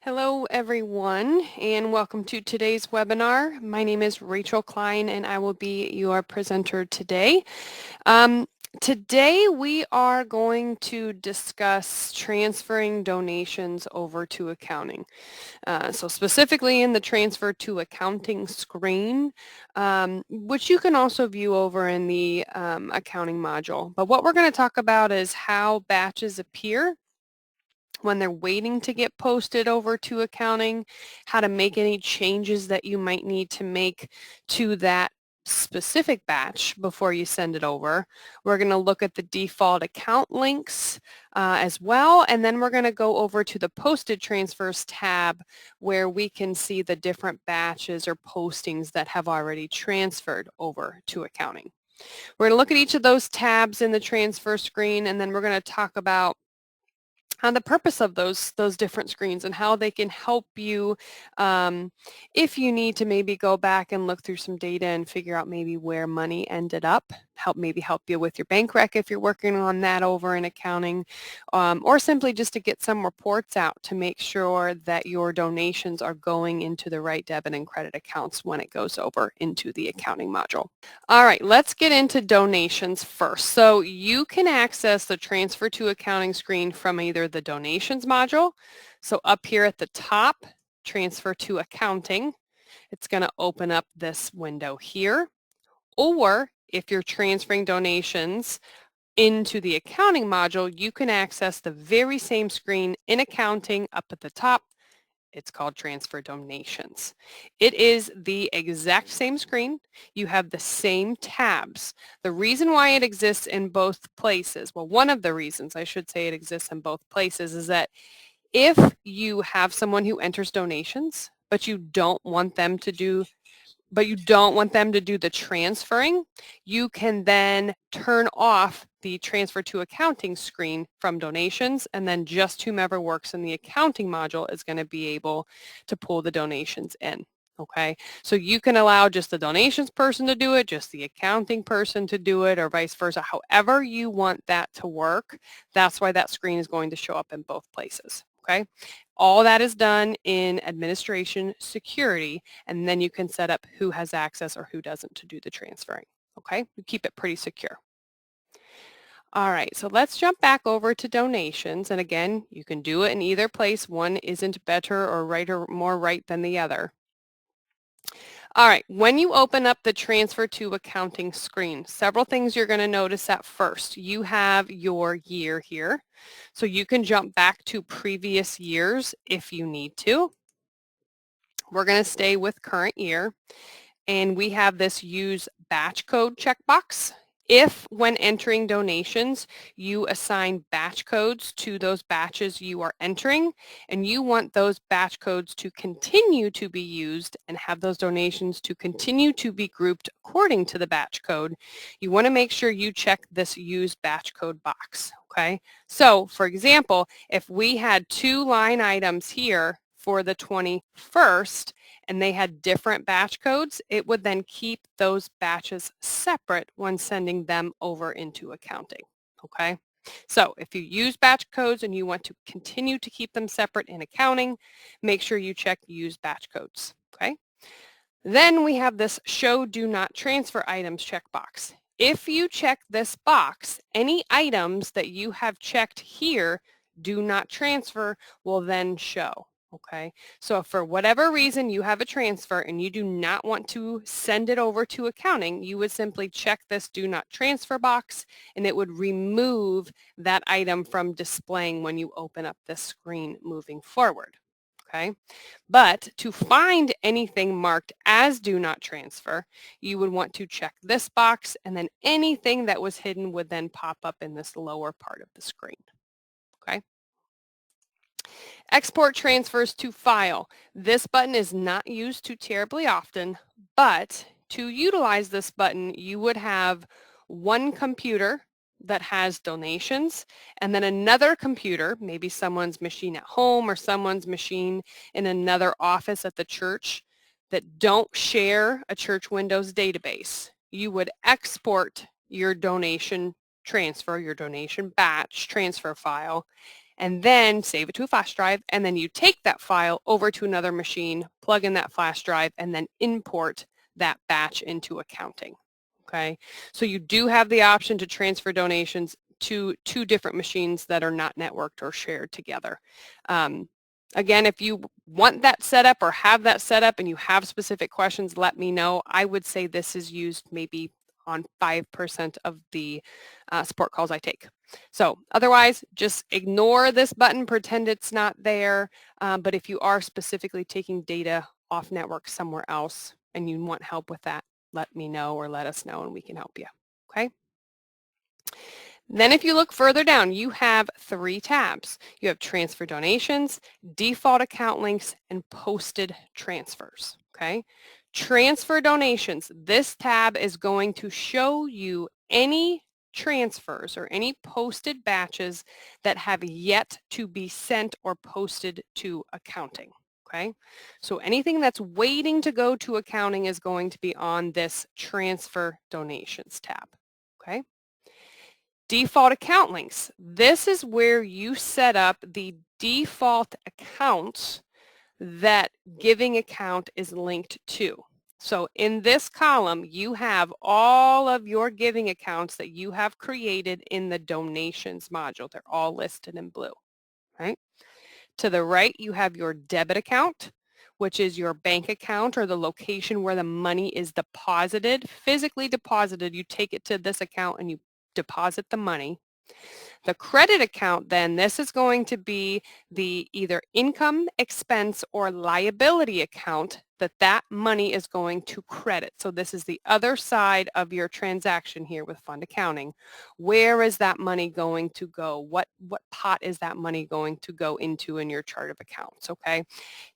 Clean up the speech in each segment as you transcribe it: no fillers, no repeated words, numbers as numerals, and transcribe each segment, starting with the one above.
Hello everyone and welcome to today's webinar. My name is Rachel Klein and I will be your presenter today. Today we are going to discuss transferring donations over to accounting. So specifically in the transfer to accounting screen, which you can also view over in the accounting module. But what we're going to talk about is how batches appear when they're waiting to get posted over to accounting, how to make any changes that you might need to make to that specific batch before you send it over. We're going to look at the default account links as well, and then we're going to go over to the posted transfers tab where we can see the different batches or postings that have already transferred over to accounting. We're going to look at each of those tabs in the transfer screen, and then we're going to talk about on the purpose of those different screens and how they can help you if you need to maybe go back and look through some data and figure out maybe where money ended up, maybe help you with your bank rec if you're working on that over in accounting, or simply just to get some reports out to make sure that your donations are going into the right debit and credit accounts when it goes over into the accounting module. All right, let's get into donations first. So you can access the transfer to accounting screen from either the donations module. So up here at the top, transfer to accounting, it's going to open up this window here. Or if you're transferring donations into the accounting module, you can access the very same screen in accounting up at the top. It's called Transfer Donations. It is the exact same screen. You have the same tabs. The reason why it exists in both places, well, one of the reasons I should say it exists in both places is that if you have someone who enters donations, but you don't want them to do the transferring, you can then turn off the transfer to accounting screen from donations, and then just whomever works in the accounting module is going to be able to pull the donations in. Okay, so you can allow just the donations person to do it, just the accounting person to do it, or vice versa. However you want that to work, that's why that screen is going to show up in both places. Okay, all that is done in administration security, and then you can set up who has access or who doesn't to do the transferring. Okay, we keep it pretty secure. All right, so let's jump back over to donations, and again, you can do it in either place. One isn't better or right or more right than the other. All right, when you open up the transfer to accounting screen, several things you're going to notice at first. You have your year here, so you can jump back to previous years if you need to. We're going to stay with current year, and we have this use batch code checkbox. If when entering donations, you assign batch codes to those batches you are entering, and you want those batch codes to continue to be used and have those donations to continue to be grouped according to the batch code, you want to make sure you check this use batch code box. Okay, so for example, if we had two line items here for the 21st, and they had different batch codes, it would then keep those batches separate when sending them over into accounting, okay? So if you use batch codes and you want to continue to keep them separate in accounting, make sure you check use batch codes, okay? Then we have this show do not transfer items checkbox. If you check this box, any items that you have checked here do not transfer will then show. Okay, so if for whatever reason you have a transfer and you do not want to send it over to accounting, you would simply check this do not transfer box, and it would remove that item from displaying when you open up this screen moving forward. Okay, but to find anything marked as do not transfer, you would want to check this box, and then anything that was hidden would then pop up in this lower part of the screen. Okay. Export transfers to file. This button is not used too terribly often, but to utilize this button, you would have one computer that has donations, and then another computer, maybe someone's machine at home or someone's machine in another office at the church, that don't share a church Windows database. You would export your donation transfer, your donation batch transfer file, and then save it to a flash drive, and then you take that file over to another machine, plug in that flash drive, and then import that batch into accounting. Okay, so you do have the option to transfer donations to two different machines that are not networked or shared together. Again, if you want that set up or have that set up and you have specific questions, let me know. I would say this is used maybe on 5% of the support calls I take. So otherwise, just ignore this button, pretend it's not there. But if you are specifically taking data off network somewhere else and you want help with that, let me know or let us know and we can help you. Okay. Then if you look further down, you have 3 tabs. You have transfer donations, default account links, and posted transfers, okay? Transfer donations, this tab is going to show you any transfers or any posted batches that have yet to be sent or posted to accounting, okay? So anything that's waiting to go to accounting is going to be on this transfer donations tab, okay? Default account links. This is where you set up the default accounts that giving account is linked to. So in this column, you have all of your giving accounts that you have created in the donations module. They're all listed in blue, right? To the right, you have your debit account, which is your bank account or the location where the money is deposited, physically deposited. You take it to this account and you deposit the money. The credit account then, this is going to be the either income, expense, or liability account that money is going to credit. So this is the other side of your transaction here with fund accounting. Where is that money going to go? What pot is that money going to go into in your chart of accounts, okay?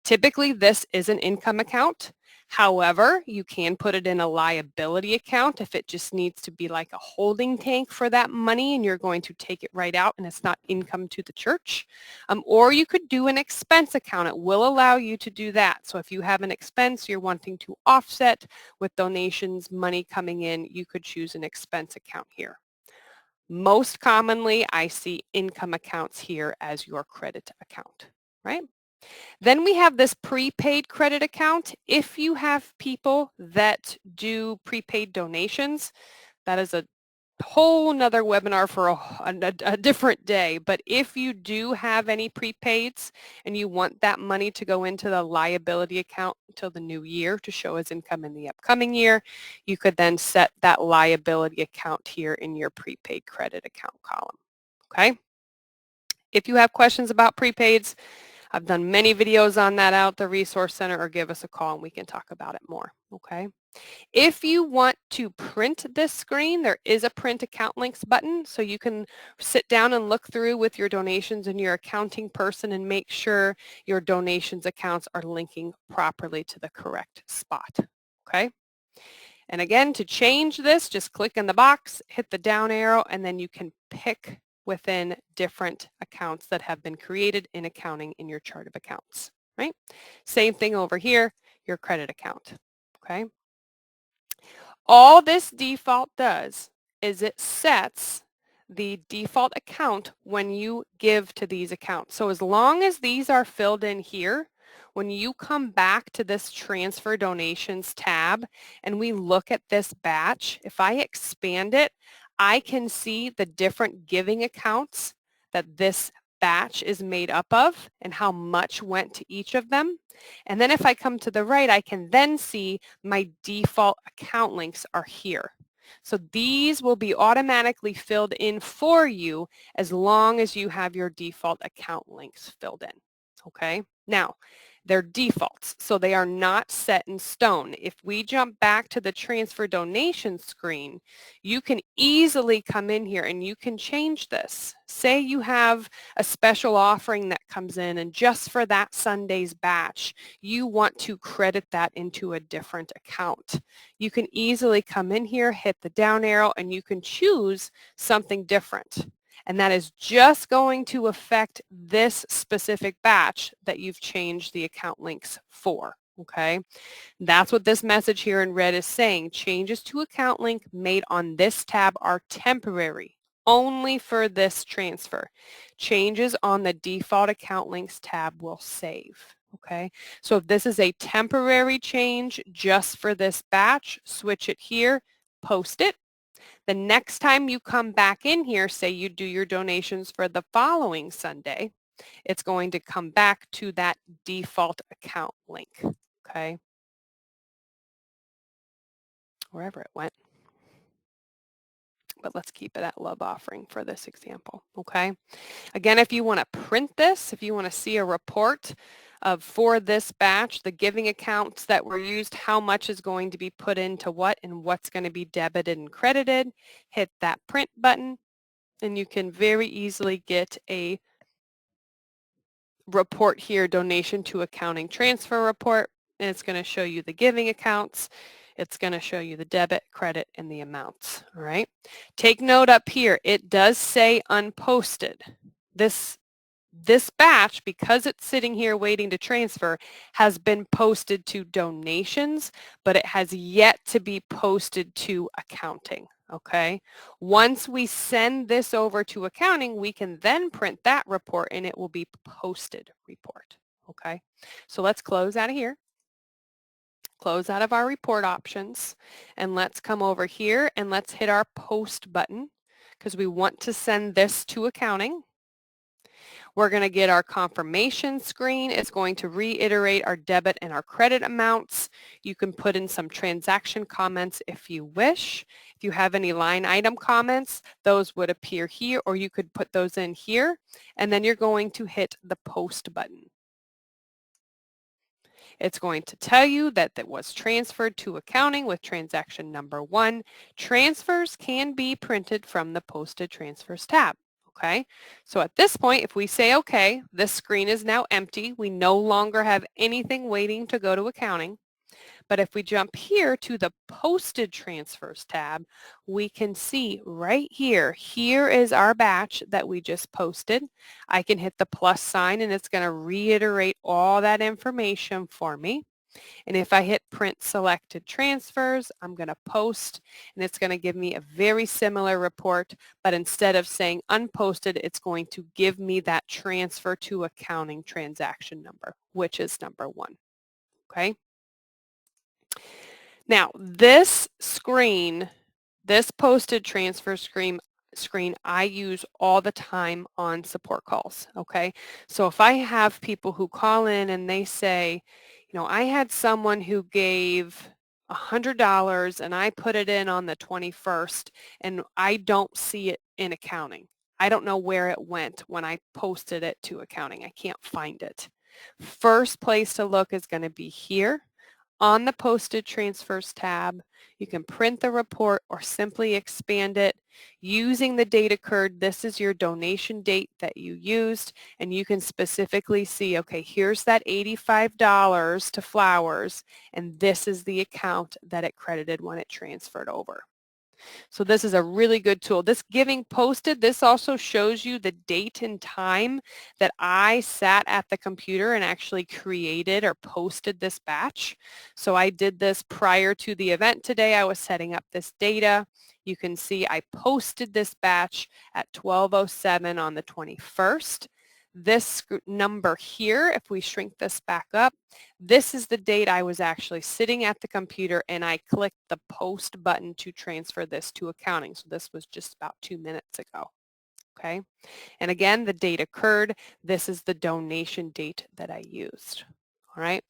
Typically, this is an income account. However, you can put it in a liability account if it just needs to be like a holding tank for that money and you're going to take it right out and it's not income to the church. Or you could do an expense account. It will allow you to do that. So if you have an expense you're wanting to offset with donations, money coming in, you could choose an expense account here. Most commonly, I see income accounts here as your credit account, right? Then we have this prepaid credit account. If you have people that do prepaid donations, that is a whole nother webinar for a different day. But if you do have any prepaids and you want that money to go into the liability account until the new year to show as income in the upcoming year, you could then set that liability account here in your prepaid credit account column. Okay? If you have questions about prepaids, I've done many videos on that out at the Resource Center, or give us a call and we can talk about it more, okay? If you want to print this screen, there is a print account links button, so you can sit down and look through with your donations and your accounting person and make sure your donations accounts are linking properly to the correct spot, okay? And again, to change this, just click in the box, hit the down arrow, and then you can pick within different accounts that have been created in accounting in your chart of accounts, right? Same thing over here, your credit account, okay? All this default does is it sets the default account when you give to these accounts. So as long as these are filled in here, when you come back to this transfer donations tab and we look at this batch, if I expand it, I can see the different giving accounts that this batch is made up of and how much went to each of them. And then if I come to the right, I can then see my default account links are here. So these will be automatically filled in for you as long as you have your default account links filled in. Okay, now they're defaults, so they are not set in stone. If we jump back to the transfer donation screen, you can easily come in here and you can change this. Say you have a special offering that comes in and just for that Sunday's batch, you want to credit that into a different account. You can easily come in here, hit the down arrow, and you can choose something different. And that is just going to affect this specific batch that you've changed the account links for, okay? That's what this message here in red is saying. Changes to account link made on this tab are temporary only for this transfer. Changes on the default account links tab will save. Okay, so if this is a temporary change just for this batch, switch it here, post it. The next time you come back in here, say you do your donations for the following Sunday, it's going to come back to that default account link. Okay, wherever it went. But let's keep it at love offering for this example. Okay. Again, if you want to print this, if you want to see a report of for this batch, the giving accounts that were used, how much is going to be put into what and what's going to be debited and credited, hit that print button and you can very easily get a report here, donation to accounting transfer report, and it's going to show you the giving accounts. It's going to show you the debit, credit, and the amounts. All right. Take note up here. It does say unposted. This batch, because it's sitting here waiting to transfer, has been posted to donations, but it has yet to be posted to accounting. Okay. Once we send this over to accounting, we can then print that report and it will be posted report. Okay. So let's close out of here. Close out of our report options and let's come over here and let's hit our post button because we want to send this to accounting. We're going to get our confirmation screen. It's going to reiterate our debit and our credit amounts. You can put in some transaction comments if you wish. If you have any line item comments, those would appear here, or you could put those in here, and then you're going to hit the post button. It's going to tell you that that was transferred to accounting with transaction number 1. Transfers can be printed from the posted transfers tab. Okay, so at this point, if we say okay, this screen is now empty. We no longer have anything waiting to go to accounting. But if we jump here to the posted transfers tab, we can see right here, here is our batch that we just posted. I can hit the plus sign and it's going to reiterate all that information for me. And if I hit print selected transfers, I'm going to post and it's going to give me a very similar report, but instead of saying unposted, it's going to give me that transfer to accounting transaction number, which is number 1. Okay. Now this screen, this posted transfer screen I use all the time on support calls. Okay. So if I have people who call in and they say, you know, I had someone who gave $100 and I put it in on the 21st and I don't see it in accounting. I don't know where it went when I posted it to accounting. I can't find it. First place to look is going to be here on the posted transfers tab. You can print the report or simply expand it using the date occurred. This is your donation date that you used, and you can specifically see, okay, here's that $85 to Flowers, and this is the account that it credited when it transferred over. So this is a really good tool. This giving posted, this also shows you the date and time that I sat at the computer and actually created or posted this batch. So I did this prior to the event today. I was setting up this data. You can see I posted this batch at 12:07 on the 21st. This number here, if we shrink this back up, this is the date I was actually sitting at the computer and I clicked the post button to transfer this to accounting. So this was just about 2 minutes ago. Okay. And again, the date occurred. This is the donation date that I used. All right.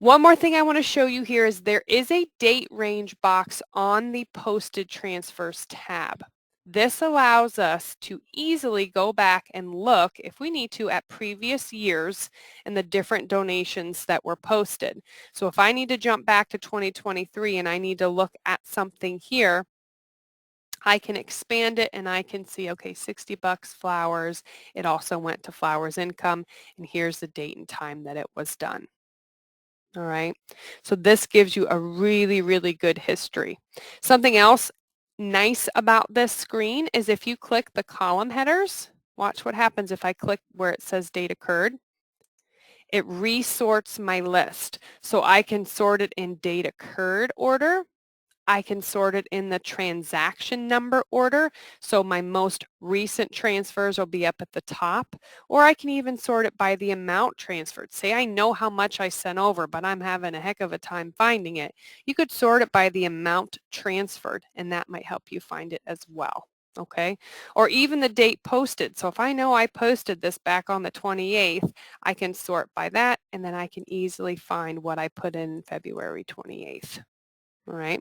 One more thing I want to show you here is there is a date range box on the posted transfers tab. This allows us to easily go back and look, if we need to, at previous years and the different donations that were posted. So if I need to jump back to 2023 and I need to look at something here, I can expand it and I can see, okay, $60 Flowers. It also went to Flowers Income, and here's the date and time that it was done. All right, so this gives you a really, really good history. Something else nice about this screen is if you click the column headers, watch what happens if I click where it says date occurred. It resorts my list. So I can sort it in date occurred order. I can sort it in the transaction number order. So my most recent transfers will be up at the top, or I can even sort it by the amount transferred. Say I know how much I sent over, but I'm having a heck of a time finding it. You could sort it by the amount transferred, and that might help you find it as well. Okay, or even the date posted. So if I know I posted this back on the 28th, I can sort by that, and then I can easily find what I put in February 28th. All right.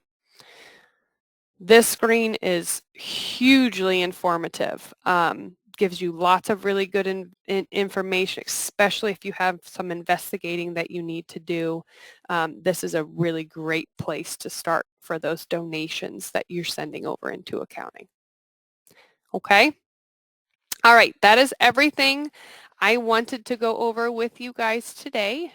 This screen is hugely informative. Gives you lots of really good information, especially if you have some investigating that you need to do. This is a really great place to start for those donations that you're sending over into accounting. Okay? All right, that is everything I wanted to go over with you guys today.